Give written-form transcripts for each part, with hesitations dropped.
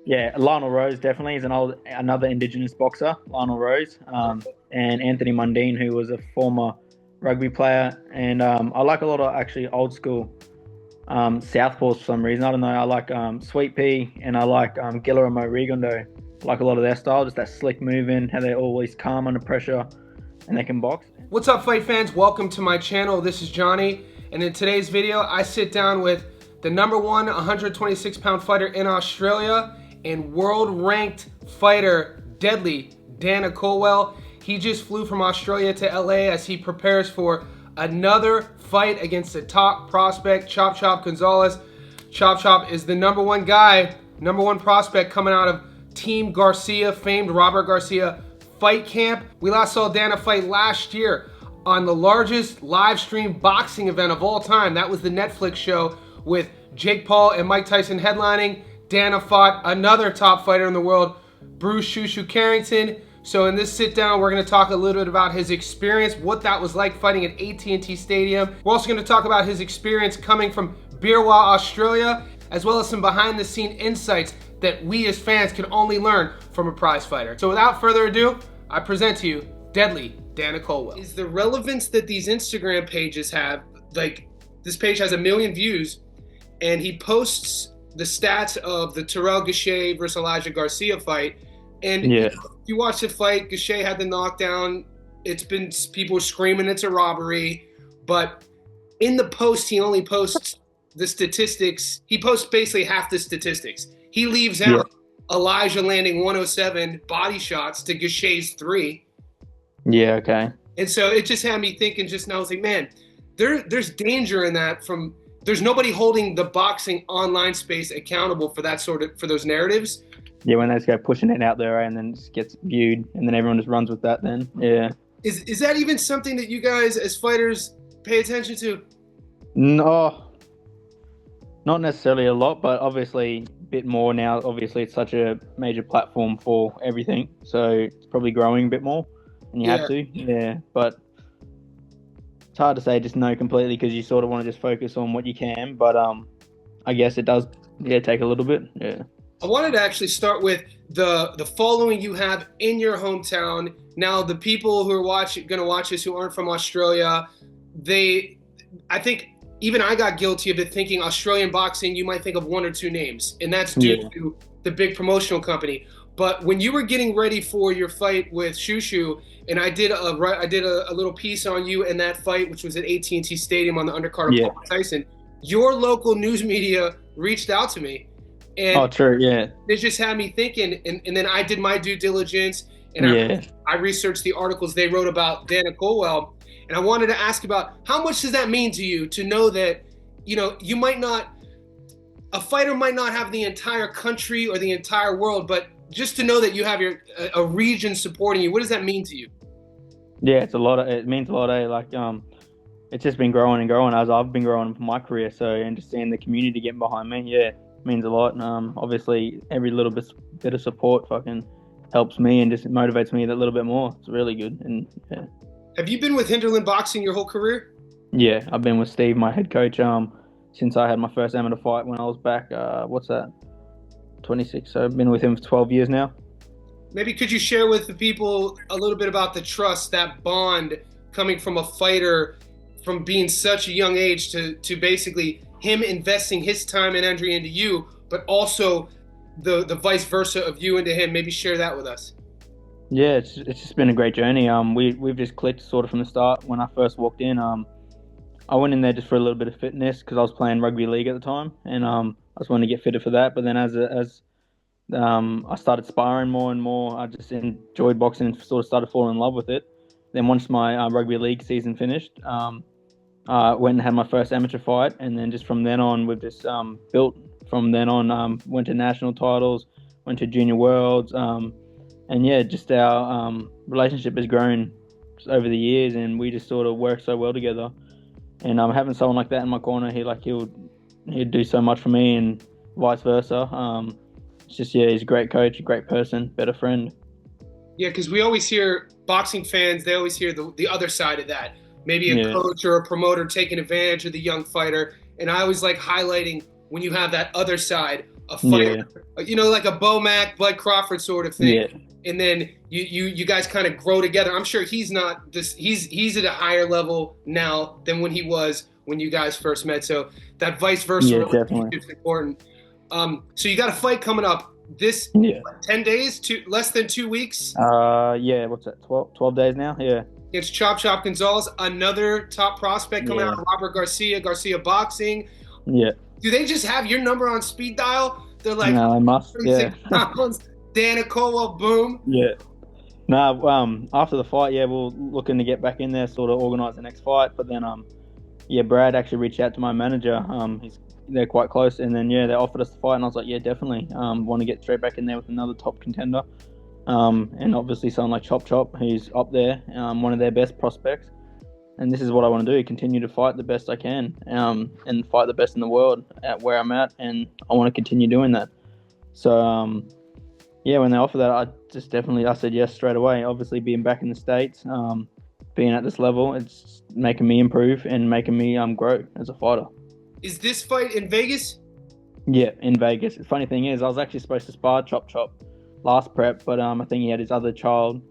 Yeah, Lionel Rose definitely is another Indigenous boxer, Lionel Rose, and Anthony Mundine, who was a former rugby player. And I like a lot of actually old school southpaws for some reason. I don't know. I like Sweet Pea and I like Guillermo Rigondo. I like a lot of their style, just that slick moving, how they're always calm under pressure, and they can box. What's up, fight fans? Welcome to my channel. This is Johnny, and in today's video, I sit down with the number one 126-pound fighter in Australia and world-ranked fighter, deadly, Dana Coolwell. He just flew from Australia to LA as he prepares for another fight against the top prospect, Chop Chop Gonzalez. Chop Chop is the number one guy, number one prospect coming out of Team Garcia, famed Robert Garcia fight camp. We last saw Dana fight last year on the largest live stream boxing event of all time. That was the Netflix show with Jake Paul and Mike Tyson headlining. Dana fought another top fighter in the world, Bruce Shushu Carrington. So in this sit down, we're gonna talk a little bit about his experience, what that was like fighting at AT&T Stadium. We're also gonna talk about his experience coming from Beerwah, Australia, as well as some behind the scene insights that we as fans can only learn from a prize fighter. So without further ado, I present to you deadly Dana Coolwell. Is the relevance that these Instagram pages have, like this page has 1 million views, and he posts the stats of the Terrell Gausha versus Elijah Garcia fight. And Yeah. if you watch the fight, Gausha had the knockdown. It's been people screaming it's a robbery, but in the post, he only posts the statistics. He posts basically half the statistics. He leaves out Elijah landing 107 body shots to Gausha's 3. Yeah. Okay. And so it just had me thinking just now. I was like, man, there's danger in that. There's nobody holding the boxing online space accountable for that for those narratives. Yeah, when they just go pushing it out there, and then it just gets viewed, and then everyone just runs with that. Then, yeah. Is that even something that you guys as fighters pay attention to? No, not necessarily a lot, but obviously a bit more now. Obviously, it's such a major platform for everything, so it's probably growing a bit more, and you have to. Yeah, but it's hard to say just no completely because you sort of want to just focus on what you can. But I guess it does. Yeah, take a little bit. Yeah. I wanted to actually start with the following you have in your hometown. Now, the people who are going to watch this who aren't from Australia, I think even I got guilty of it, thinking Australian boxing, you might think of 1 or 2 names, and that's due to the big promotional company. But when you were getting ready for your fight with Shushu, and I did a little piece on you in that fight, which was at AT&T Stadium on the undercard of Paul Tyson, your local news media reached out to me. And true, yeah. It just had me thinking, and then I did my due diligence, and I researched the articles they wrote about Dana Coolwell, and I wanted to ask about how much does that mean to you to know that, you might not, a fighter might not have the entire country or the entire world, but just to know that you have a region supporting you. What does that mean to you? Yeah, it means a lot, eh? Like, it's just been growing and growing as I've been growing for my career. So, and just seeing the community getting behind me, means a lot. Obviously, every little bit of support fucking helps me and just motivates me a little bit more. It's really good. And yeah. Have you been with Hinderland Boxing your whole career? Yeah, I've been with Steve, my head coach, since I had my first amateur fight when I was back. 26. So I've been with him for 12 years now. Maybe could you share with the people a little bit about the trust, that bond coming from a fighter, from being such a young age to basically him investing his time and energy into you, but also the vice versa of you into him. Maybe share that with us. Yeah, it's just been a great journey. We've just clicked sort of from the start. When I first walked in, I went in there just for a little bit of fitness because I was playing rugby league at the time, and I just wanted to get fitter for that. But then as I started sparring more and more, I just enjoyed boxing and sort of started falling in love with it. Then once my rugby league season finished, went and had my first amateur fight, and then just from then on, we've just built from then on. Went to national titles, went to junior worlds, and yeah, just our relationship has grown over the years, and we just sort of work so well together. And having someone like that in my corner, he'd do so much for me, and vice versa. It's just he's a great coach, a great person, better friend. Yeah, because we always hear boxing fans, they always hear the other side of that. Maybe a coach or a promoter taking advantage of the young fighter. And I always like highlighting when you have that other side a Yeah. fighter, like a Bo Mack, Bud Crawford sort of thing. Yeah. And then you guys kind of grow together. I'm sure he's not this. He's at a higher level now than when he was when you guys first met. So that vice versa Yeah. relationship Definitely. is important. So you got a fight coming up this Yeah. 10 days, less than 2 weeks. Yeah. What's that? 12 days now. Yeah. It's Chop Gonzalez, another top prospect coming out Yeah. of Robert Garcia Boxing. Yeah. Do they just have your number on speed dial? They're like No, I must. 36 Yeah. pounds, Dana Coolwell, boom. Yeah. No, after the fight, yeah, we're looking to get back in there, sort of organise the next fight. But then, yeah, Brad actually reached out to my manager. They're quite close, and then yeah, they offered us the fight, and I was like, yeah, definitely. Want to get straight back in there with another top contender. And obviously someone like Chop, he's up there, one of their best prospects. And this is what I want to do: continue to fight the best I can, and fight the best in the world at where I'm at, and I want to continue doing that. So, yeah, when they offered that, I said yes straight away. Obviously, being back in the States, being at this level, it's making me improve and making me grow as a fighter. Is this fight in Vegas? Yeah, in Vegas. The funny thing is, I was actually supposed to spar Chop last prep, but I think he had his other child,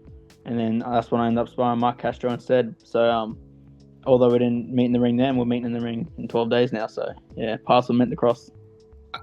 and then that's when I ended up sparring Mark Castro instead. So, although we didn't meet in the ring then, we're meeting in the ring in 12 days now. So, yeah, paths were meant to cross.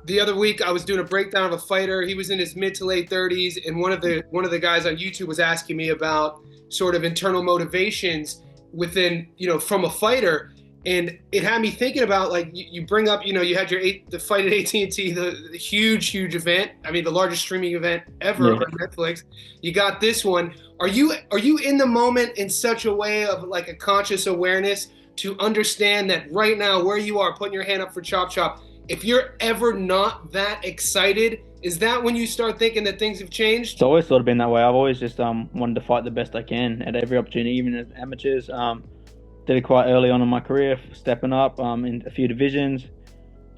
The other week, I was doing a breakdown of a fighter. He was in his mid to late 30s, and one of the guys on YouTube was asking me about sort of internal motivations within, from a fighter, and it had me thinking about, like, you bring up, you had the fight at AT&T, the huge event. I mean, the largest streaming event ever on Netflix. You got this one. Are you in the moment in such a way of like a conscious awareness to understand that right now where you are, putting your hand up for Chop? If you're ever not that excited, is that when you start thinking that things have changed? It's always sort of been that way. I've always just wanted to fight the best I can at every opportunity, even as amateurs. Did it quite early on in my career, stepping up in a few divisions.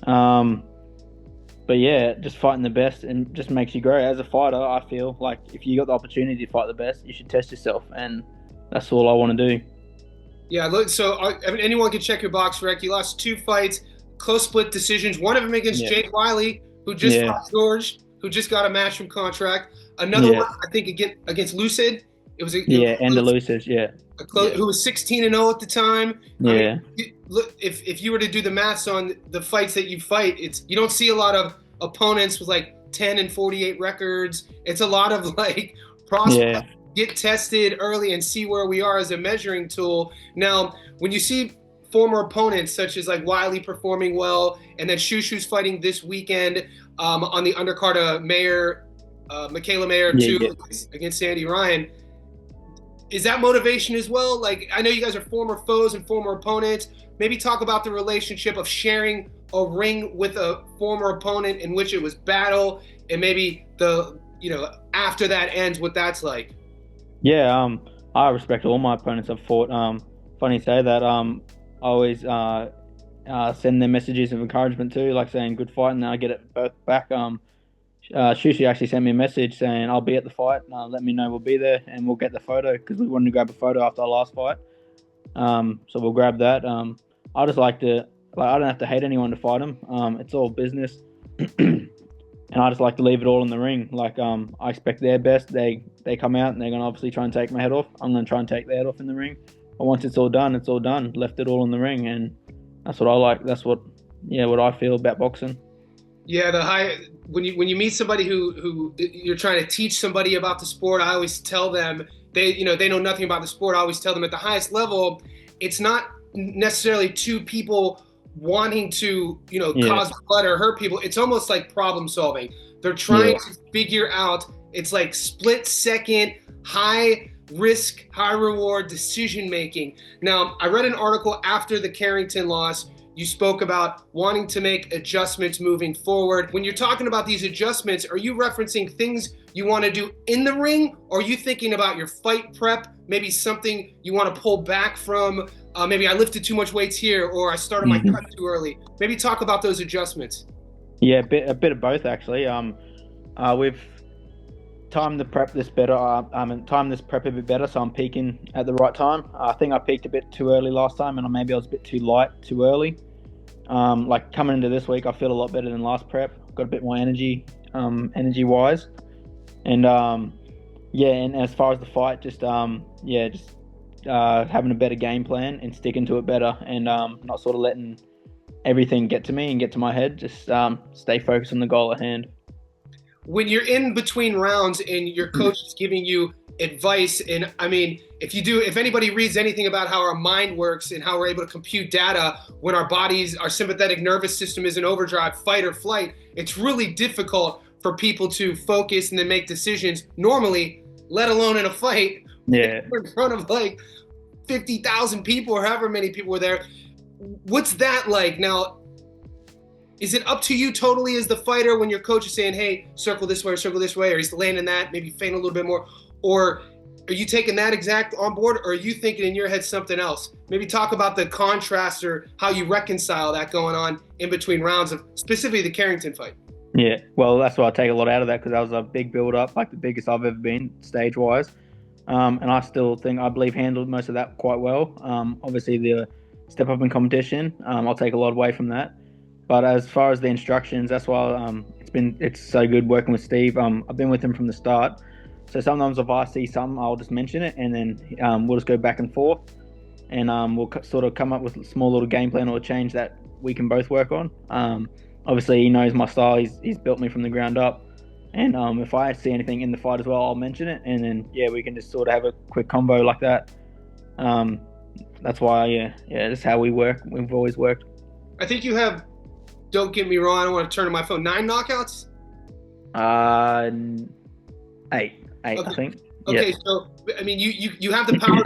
But yeah, just fighting the best and just makes you grow. As a fighter, I feel like if you got the opportunity to fight the best, you should test yourself, and that's all I want to do. Yeah, look. So anyone can check your box rec. You lost 2 fights. Close split decisions. One of them against Jake Wiley, who just fought George, who just got a matchloom contract. Another one, I think, against Lucid. It was the Lucid, who was 16-0 at the time. Yeah. I mean, look, if you were to do the maths on the fights that you fight, you don't see a lot of opponents with like 10-48 records. It's a lot of like prospects get tested early and see where we are as a measuring tool. Now, when you see former opponents such as like Wiley performing well, and then Shushu's fighting this weekend on the undercard of Michaela Mayer against Sandy Ryan. Is that motivation as well? Like, I know you guys are former foes and former opponents. Maybe talk about the relationship of sharing a ring with a former opponent in which it was battle, and maybe after that ends, what that's like. Yeah, I respect all my opponents I've fought. Funny you say that. I always send them messages of encouragement too, like saying good fight, and then I get it both back. Shushi actually sent me a message saying I'll be at the fight. Let me know we'll be there, and we'll get the photo because we wanted to grab a photo after our last fight. So we'll grab that. I just like to, I don't have to hate anyone to fight them. It's all business, and I just like to leave it all in the ring. Like I expect their best. They come out and they're gonna obviously try and take my head off. I'm gonna try and take their head off in the ring. But once it's all done, it's all done. Left it all in the ring, and that's what I like. That's what I feel about boxing. Yeah, when you meet somebody who you're trying to teach somebody about the sport, I always tell them they know nothing about the sport. I always tell them at the highest level, it's not necessarily 2 people wanting to cause blood or hurt people. It's almost like problem solving. They're trying to figure out. It's like split second, high risk, high reward decision making. Now, I read an article after the Carrington loss. You spoke about wanting to make adjustments moving forward. When you're talking about these adjustments, are you referencing things you want to do in the ring? Or are you thinking about your fight prep? Maybe something you want to pull back from? Maybe I lifted too much weights here, or I started my cut too early. Maybe talk about those adjustments. Yeah, a bit of both actually. We've timed the prep this better. Timed this prep a bit better, so I'm peaking at the right time. I think I peaked a bit too early last time, and maybe I was a bit too light too early. Like coming into this week, I feel a lot better than last prep. got a bit more energy, energy wise, and yeah. And as far as the fight, just having a better game plan and sticking to it better, and not sort of letting everything get to me and get to my head. Just stay focused on the goal at hand. When you're in between rounds and your coach is giving you advice, and I mean, if anybody reads anything about how our mind works and how we're able to compute data when our sympathetic nervous system is in overdrive, fight or flight, it's really difficult for people to focus and then make decisions normally, let alone in a fight. Yeah. In front of like 50,000 people or however many people were there. What's that like? Now, is it up to you totally as the fighter when your coach is saying, hey, circle this way or circle this way, or he's landing that, maybe feint a little bit more? Or are you taking that exact on board, or are you thinking in your head something else? Maybe talk about the contrast or how you reconcile that going on in between rounds of specifically the Carrington fight. Yeah, well, that's why I take a lot out of that, because that was a big build-up, like the biggest I've ever been stage-wise. And I believe, handled most of that quite well. Obviously, the step up in competition, I'll take a lot away from that. But as far as the instructions, that's why it's so good working with Steve. I've been with him from the start. So sometimes if I see something, I'll just mention it, and then we'll just go back and forth, and we'll sort of come up with a small little game plan or a change that we can both work on. Obviously, he knows my style. He's built me from the ground up. And if I see anything in the fight as well, I'll mention it. And then, we can just sort of have a quick combo like that. That's why, that's how we work. We've always worked. I think you have, don't get me wrong, I don't want to turn to my phone, 9 knockouts? 8, okay. I think. Okay, yeah. So, I mean, you have the power,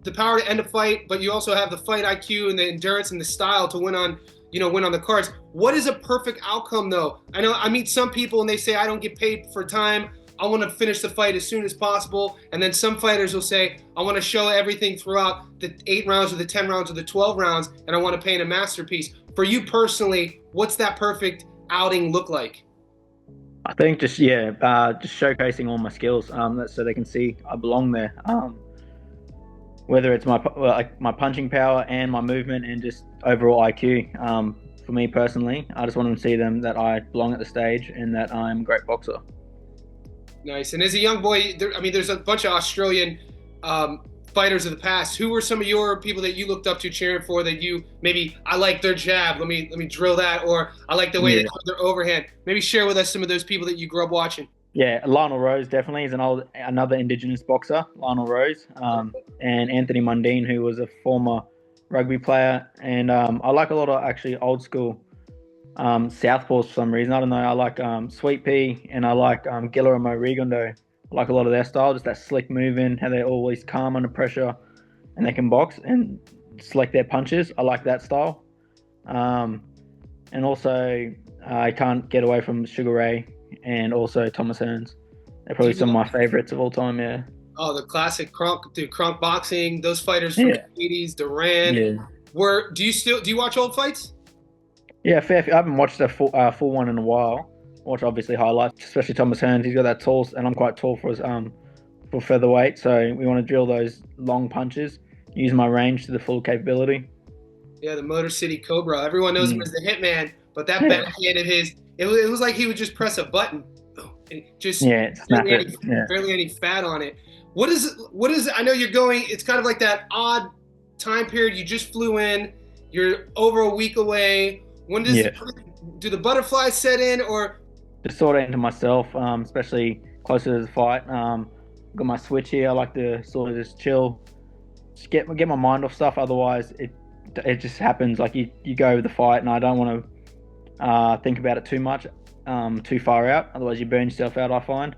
the power to end a fight, but you also have the fight IQ and the endurance and the style to win on the cards. What is a perfect outcome, though? I know I meet some people and they say, I don't get paid for time. I want to finish the fight as soon as possible. And then some fighters will say, I want to show everything throughout the 8 rounds or the 10 rounds or the 12 rounds, and I want to paint a masterpiece. For you personally, what's that perfect outing look like? I think just showcasing all my skills, so they can see I belong there. Whether it's my punching power and my movement and just overall IQ. For me personally, I just want them to see that I belong at the stage and that I'm a great boxer. Nice. And as a young boy, there's a bunch of Australian fighters of the past. Who were some of your people that you looked up to, cheering for, that you maybe, I like their jab, let me drill that, or I like the way they hold their overhand? Maybe share with us some of those people that you grew up watching. Yeah, Lionel Rose definitely is another Indigenous boxer, Lionel Rose, and Anthony Mundine, who was a former rugby player. And I like a lot of actually old school southpaws for some reason. I don't know. I like Sweet Pea, and I like Guillermo Rigondo. I like a lot of their style, just that slick moving, how they're always calm under pressure, and they can box and select their punches. I like that style. And also, I can't get away from Sugar Ray and also Thomas Hearns. They're probably some of my favorites of all time, yeah. Oh, the classic Kronk boxing, those fighters from the 80s, Duran. Yeah. Do you watch old fights? Yeah, fair. I haven't watched a full one in a while. Watch obviously highlights, especially Thomas Hearns. He's got that tall, and I'm quite tall for featherweight, so we want to drill those long punches, use my range to the full capability. Yeah, the Motor City Cobra. Everyone knows him as the Hitman, but that backhand of his, it was like he would just press a button, and just barely any fat on it. What is? I know you're going. It's kind of like that odd time period. You just flew in. You're over a week away. When do the butterflies set in, or just sort of into myself, especially closer to the fight. Got my switch here. I like to sort of just chill, just get my mind off stuff. Otherwise, it just happens. Like you go with the fight, and I don't want to think about it too much, too far out. Otherwise, you burn yourself out, I find.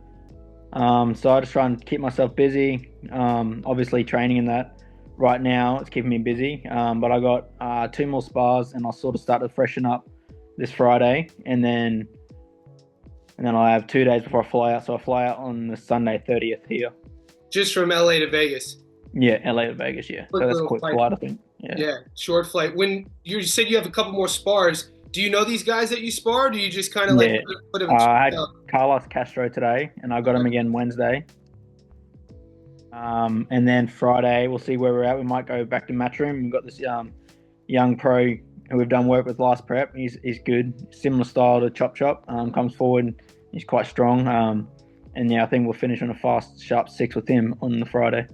So I just try and keep myself busy. Obviously, training in that right now, it's keeping me busy. But I got 2 more spars, and I'll sort of start to freshen up this Friday, and then I have 2 days before I fly out. So I fly out on the Sunday 30th here. Just from LA to Vegas. Yeah, LA to Vegas. Yeah, so that's a quick flight, I think. Yeah, short flight. When you said you have a couple more spars, do you know these guys that you spar? Or do you just kind of put them? I had Carlos Castro today, and I got him again Wednesday. And then Friday, we'll see where we're at. We might go back to Matchroom. We've got this young pro who we've done work with last prep. He's good, similar style to Chop Chop. Comes forward, he's quite strong. And yeah, I think we'll finish on a fast, sharp 6 with him on the Friday.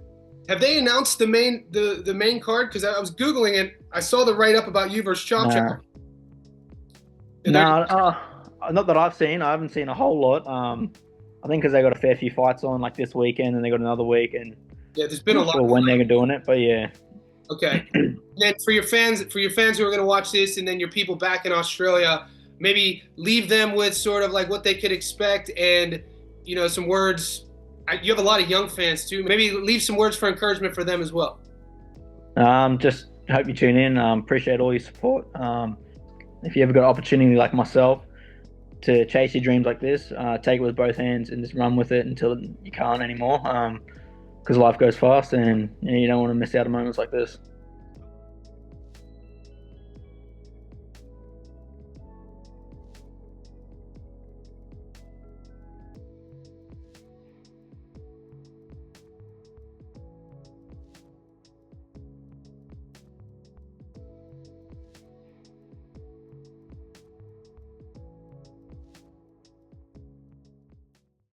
Have they announced the main card? Because I was googling it, I saw the write up about you versus Chop Chop. No, not that I've seen. I haven't seen a whole lot. I think because they got a fair few fights on like this weekend, and they got another week, and yeah, there's been a lot. Sure when they're doing it, but yeah. Okay. And then for your fans who are going to watch this, and then your people back in Australia, maybe leave them with sort of like what they could expect, and some words. You have a lot of young fans too. Maybe leave some words for encouragement for them as well. Just hope you tune in. Appreciate all your support. If you ever got an opportunity like myself to chase your dreams like this, take it with both hands and just run with it until you can't anymore. Because life goes fast, and you don't want to miss out on moments like this.